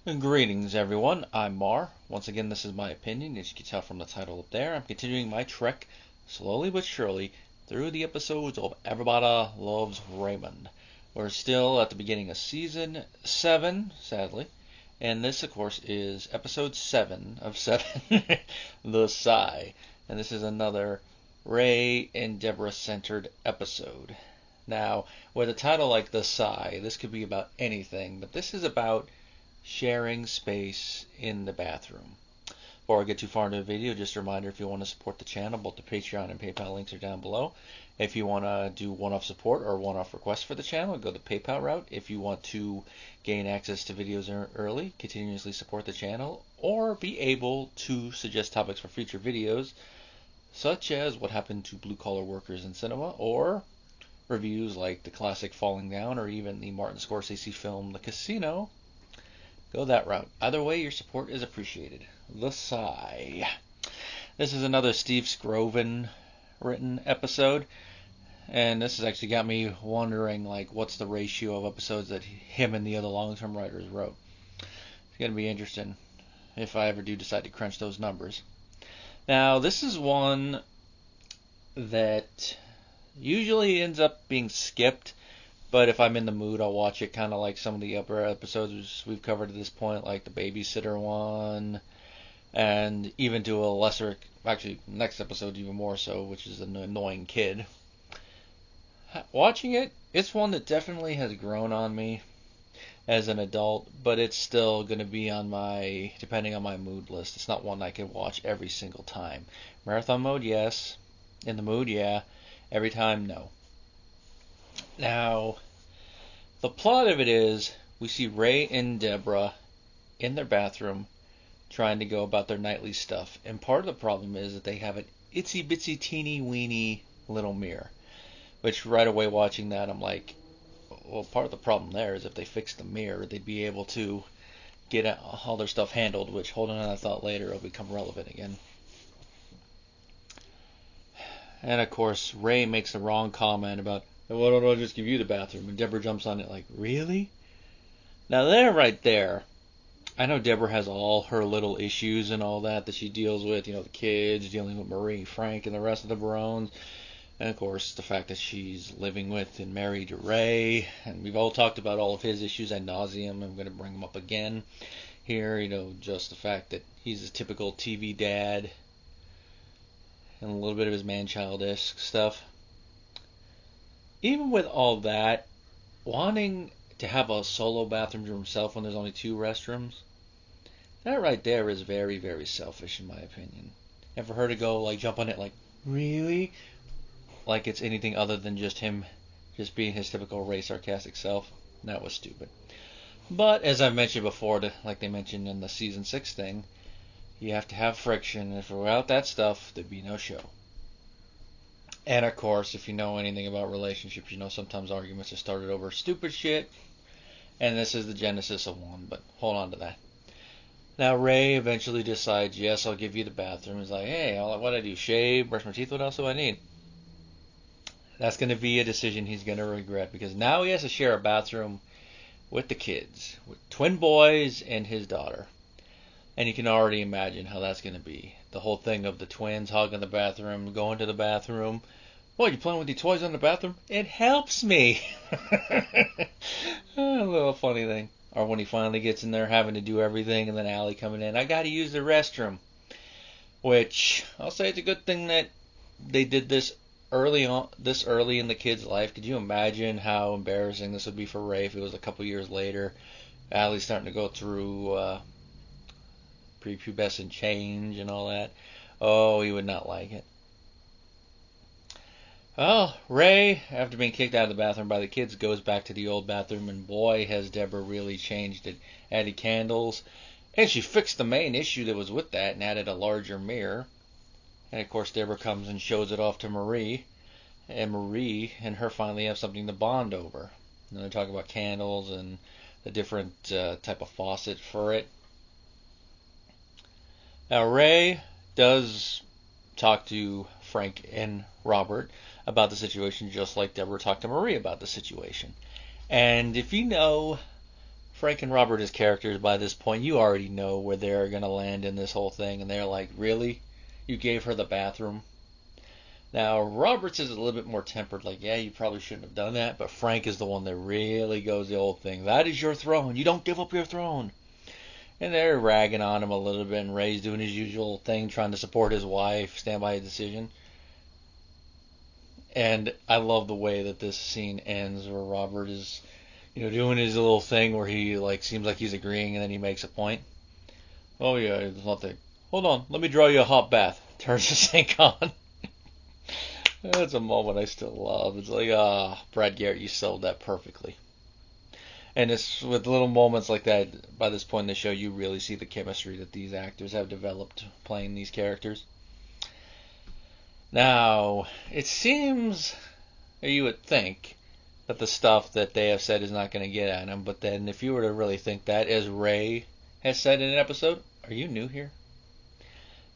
Greetings, everyone. I'm Mar. Once again, this is my opinion. As you can tell from the title up there, I'm continuing my trek, slowly but surely, through the episodes of Everybody Loves Raymond. We're still at the beginning of season 7, sadly, and this, of course, is episode 7 of 7, The Sigh. And this is another Ray and Debra centered episode. Now, with a title like The Sigh, this could be about anything, but this is about sharing space in the bathroom. Before I get too far into the video, just a reminder, if you want to support the channel, both the Patreon and PayPal links are down below. If you want to do one-off support or one-off requests for the channel, go the PayPal route. If you want to gain access to videos early, continuously support the channel, or be able to suggest topics for future videos, such as what happened to blue-collar workers in cinema, or reviews like the classic Falling Down, or even the Martin Scorsese film The Casino, go that route. Either way, your support is appreciated. The Sigh. This is another Steve Skrovan written episode, and this has actually got me wondering, like, what's the ratio of episodes that him and the other long-term writers wrote. It's going to be interesting if I ever do decide to crunch those numbers. Now, this is one that usually ends up being skipped, but if I'm in the mood, I'll watch it, kind of like some of the upper episodes we've covered at this point, like the babysitter one, and even to a lesser, actually, next episode even more so, which is an annoying kid. Watching it, it's one that definitely has grown on me as an adult, but it's still going to be on my, depending on my mood list. It's not one I can watch every single time. Marathon mode, yes. In the mood, yeah. Every time, no. Now, the plot of it is we see Ray and Debra in their bathroom trying to go about their nightly stuff. And part of the problem is that they have an itsy bitsy teeny weeny little mirror. Which right away watching that, I'm like, well, part of the problem there is if they fix the mirror, they'd be able to get all their stuff handled, which, holding on that thought later, will become relevant again. And of course, Ray makes the wrong comment about, why don't I just give you the bathroom? And Debra jumps on it like, really? Now there, right there, I know Debra has all her little issues and all that she deals with, the kids, dealing with Marie, Frank, and the rest of the Barones. And of course, the fact that she's living with and married to Ray. And we've all talked about all of his issues ad nauseum. I'm going to bring them up again here, just the fact that he's a typical TV dad and a little bit of his man-child-esque stuff. Even with all that, wanting to have a solo bathroom to himself when there's only 2 restrooms, that right there is very, very selfish in my opinion. And for her to go, like, jump on it like, really? Like it's anything other than just him just being his typical Ray sarcastic self, that was stupid. But as I've mentioned before, like they mentioned in the season 6 thing, you have to have friction, and if without that stuff, there'd be no show. And of course, if you know anything about relationships, you know sometimes arguments are started over stupid shit, and this is the genesis of one, but hold on to that. Now Ray eventually decides, yes, I'll give you the bathroom. He's like, hey, what do I do? Shave, brush my teeth, what else do I need? That's going to be a decision he's going to regret, because now he has to share a bathroom with the kids, with twin boys and his daughter. And you can already imagine how that's going to be. The whole thing of the twins hogging the bathroom, going to the bathroom. What, you playing with your toys in the bathroom? It helps me. A little funny thing. Or when he finally gets in there having to do everything, and then Allie coming in, I got to use the restroom. Which, I'll say it's a good thing that they did this early in the kid's life. Could you imagine how embarrassing this would be for Ray if it was a couple years later? Allie's starting to go through prepubescent change and all that. Oh, he would not like it. Well, Ray, after being kicked out of the bathroom by the kids, goes back to the old bathroom, and boy, has Debra really changed it. Added candles, and she fixed the main issue that was with that and added a larger mirror. And of course, Debra comes and shows it off to Marie, and Marie and her finally have something to bond over. And they talk about candles and the different type of faucet for it. Now, Ray does talk to Frank and Robert about the situation, just like Debra talked to Marie about the situation. And if you know Frank and Robert as characters by this point, you already know where they're going to land in this whole thing. And they're like, really? You gave her the bathroom? Now, Roberts is a little bit more tempered, like, yeah, you probably shouldn't have done that. But Frank is the one that really goes the old thing. That is your throne. You don't give up your throne. And they're ragging on him a little bit. And Ray's doing his usual thing, trying to support his wife, stand by his decision. And I love the way that this scene ends, where Robert is, doing his little thing where he seems like he's agreeing, and then he makes a point. Oh yeah, there's nothing. Hold on, let me draw you a hot bath. Turns the sink on. That's a moment I still love. It's like, Brad Garrett, you sold that perfectly. And it's with little moments like that, by this point in the show, you really see the chemistry that these actors have developed playing these characters. Now, it seems, or you would think, that the stuff that they have said is not going to get at him, but then if you were to really think that, as Ray has said in an episode, are you new here?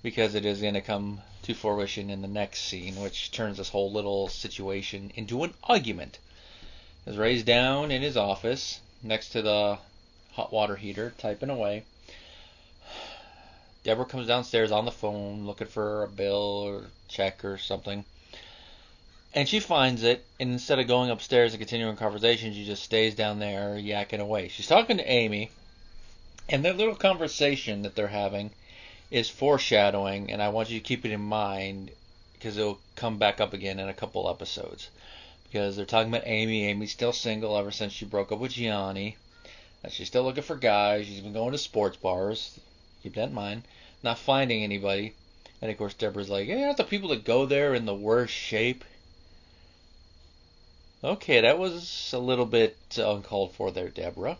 Because it is going to come to fruition in the next scene, which turns this whole little situation into an argument. As Ray's down in his office, next to the hot water heater, typing away, Debra comes downstairs on the phone looking for a bill or check or something. And she finds it, and instead of going upstairs and continuing conversation, she just stays down there yakking away. She's talking to Amy, and their little conversation that they're having is foreshadowing, and I want you to keep it in mind because it'll come back up again in a couple episodes. Because they're talking about Amy. Amy's still single ever since she broke up with Gianni. She's still looking for guys. She's been going to sports bars. Keep that in mind. Not finding anybody. And of course Deborah's like, yeah, aren't the people that go there in the worst shape? Okay, that was a little bit uncalled for there, Debra.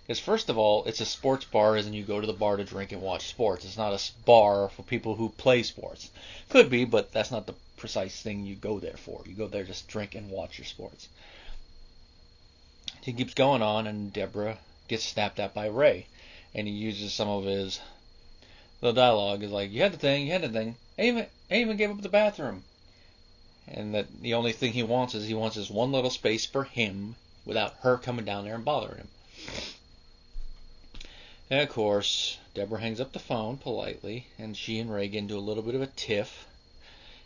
Because first of all, it's a sports bar, as in you go to the bar to drink and watch sports. It's not a bar for people who play sports. Could be, but that's not the precise thing you go there for. You go there just drink and watch your sports. He keeps going on, and Debra gets snapped at by Ray. And he uses some of his little dialogue. Is like, you had the thing. I even gave up the bathroom. And that the only thing he wants is one little space for him without her coming down there and bothering him. And of course, Debra hangs up the phone politely, and she and Ray get into a little bit of a tiff.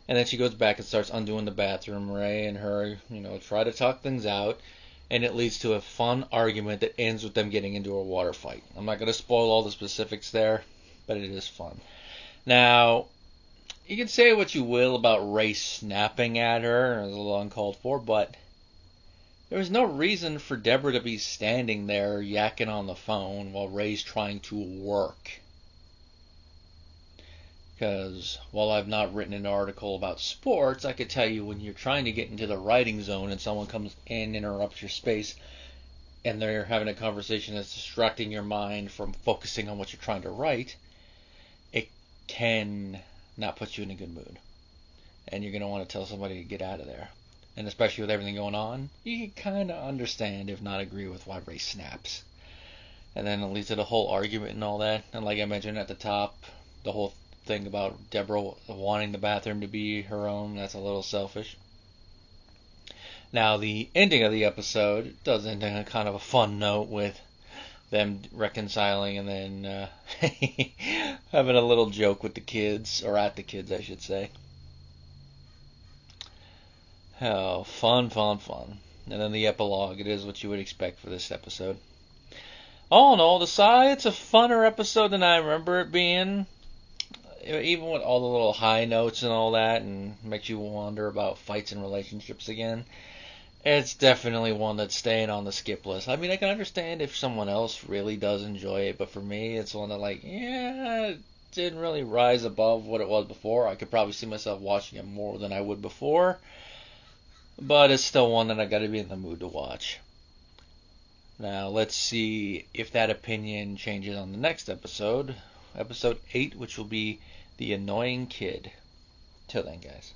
And then she goes back and starts undoing the bathroom. Ray and her, try to talk things out, and it leads to a fun argument that ends with them getting into a water fight. I'm not going to spoil all the specifics there, but it is fun. Now, you can say what you will about Ray snapping at her, it was a little uncalled for, but there was no reason for Debra to be standing there yakking on the phone while Ray's trying to work. Because while I've not written an article about sports, I could tell you when you're trying to get into the writing zone and someone comes in and interrupts your space and they're having a conversation that's distracting your mind from focusing on what you're trying to write, it can not put you in a good mood. And you're going to want to tell somebody to get out of there. And especially with everything going on, you can kind of understand, if not agree with, why Ray snaps. And then it leads to the whole argument and all that. And like I mentioned at the top, the whole thing about Debra wanting the bathroom to be her own, that's a little selfish. Now, the ending of the episode does end on a kind of a fun note with them reconciling and then having a little joke with the kids, or at the kids, I should say. Oh, fun. And then the epilogue, it is what you would expect for this episode. All in all, Sigh, it's a funner episode than I remember it being. Even with all the little high notes and all that, and makes you wonder about fights and relationships again. It's definitely one that's staying on the skip list. I mean, I can understand if someone else really does enjoy it, but for me, it's one that it didn't really rise above what it was before. I could probably see myself watching it more than I would before. But it's still one that I gotta be in the mood to watch. Now, let's see if that opinion changes on the next episode. Episode 8, which will be The Annoying Kid. Till then, guys.